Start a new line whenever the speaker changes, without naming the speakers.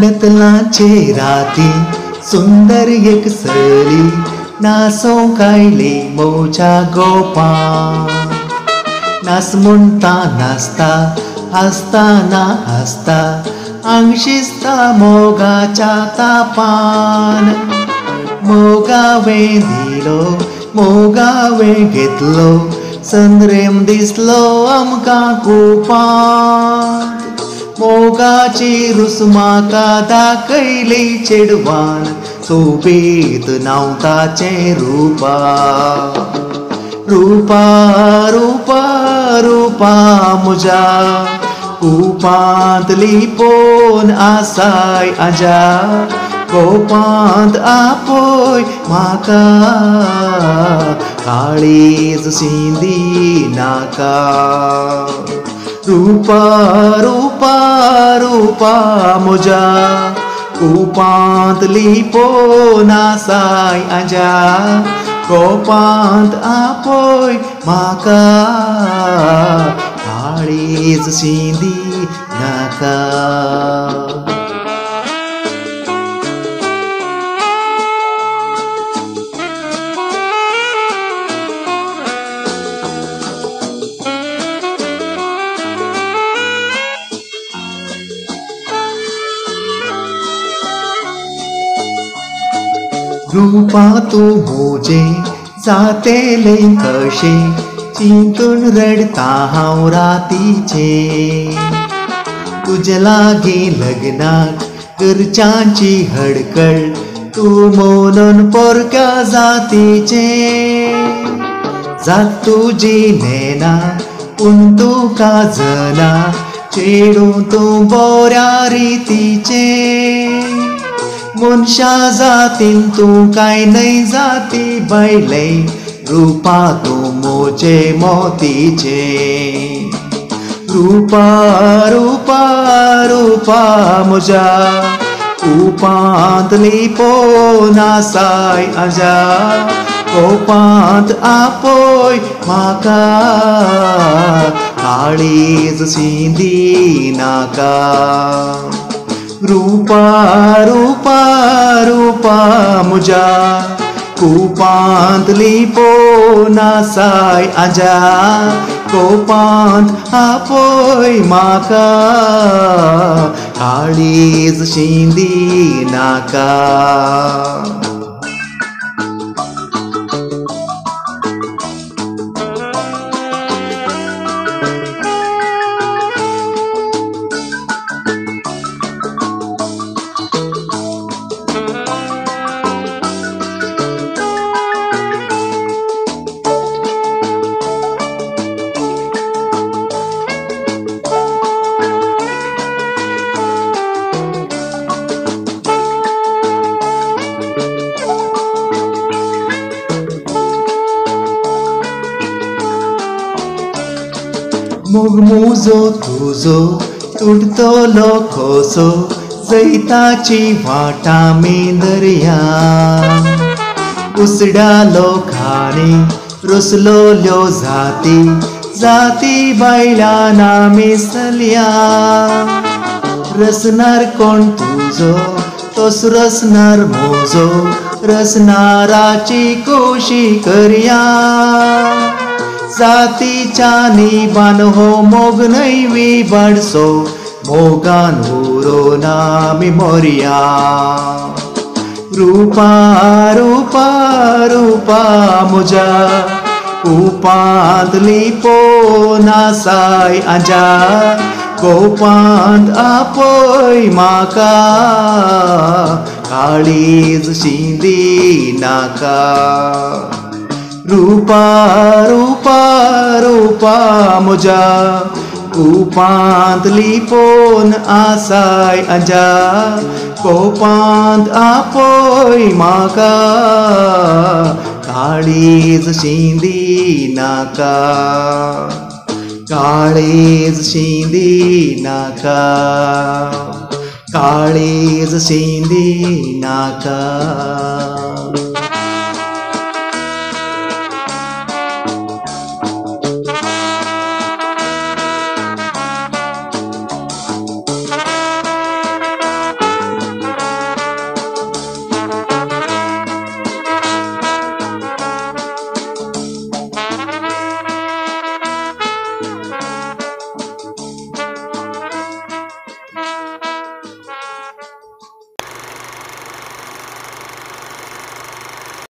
नतलाचे राती सुंदर एक सली नासों कायली मोच्या गोपान नास म्हणता नाचता हसताना हसता अंग शिजता मोगाच्या तापान मोगावे दिलो मोगावे घेतलो संद्रेम दिसलो आमकां कुपान मोगाची रुसमाका दाखयली चेडवान सोबीत नावताचे रूपा रूपा रूपा रूपा म्हज्या कुपांतली पोन आसाय आजा गोपांत आपय म्हाका काळीज सिंदी नाका रूपा रूपा रूपा म्हज्या कुपांतली पोन आसाय आजा गोपांत आपय म्हाका काळीज सिंदी नाका रूपा तू मोजे जातेले कशे चिंतून रडता हांव रातीचे तुजे लागी लग्नाक घरच्यांची हडकळ तू मोनून पोरक्या जातीचे जात तुजी नेना पूण तुका जना चेडू तूं बऱ्या रितीचे मनशा जातीन तूं काय नाही जाती बैले रूपा तूं मोचे मोतीचे रूपा रूपा रूपा म्हज्या कुपांतली पोन आसाय आजा गोपांत आपय म्हाका काळीज सिंदी नाका रूपा रूपा रूपा म्हज्या कुपांतली पोन आसाय आजा गोपांत आपय म्हाका काळीज सिंदी नाका मोग मुजो तुजो तुटतलो खोसो जैताची वाटा मेंदर्या उसडालो खाणी रुसलोल्यो जाती जाती बायलांना मिसल्या रसनार कोण तुजो तोच रसनार मोजो रसनाराची कोशी करया जातीच्या निबान हो मोग नैवी बडसो मोगान उरो नामी मोरिया रूपा रूपा रूपा म्हज्या कुपांतली पोन आसाय आजा गोपांत आपय म्हाका काळीज सिंदी नाका रूपा रूपा रूपा म्हज्या कुपांतली पोन आसाय आजा कोपांत आपय म्हाका काळीज शिंदी नाका काळीज शिंदी नाका काळीज शिंदी नाका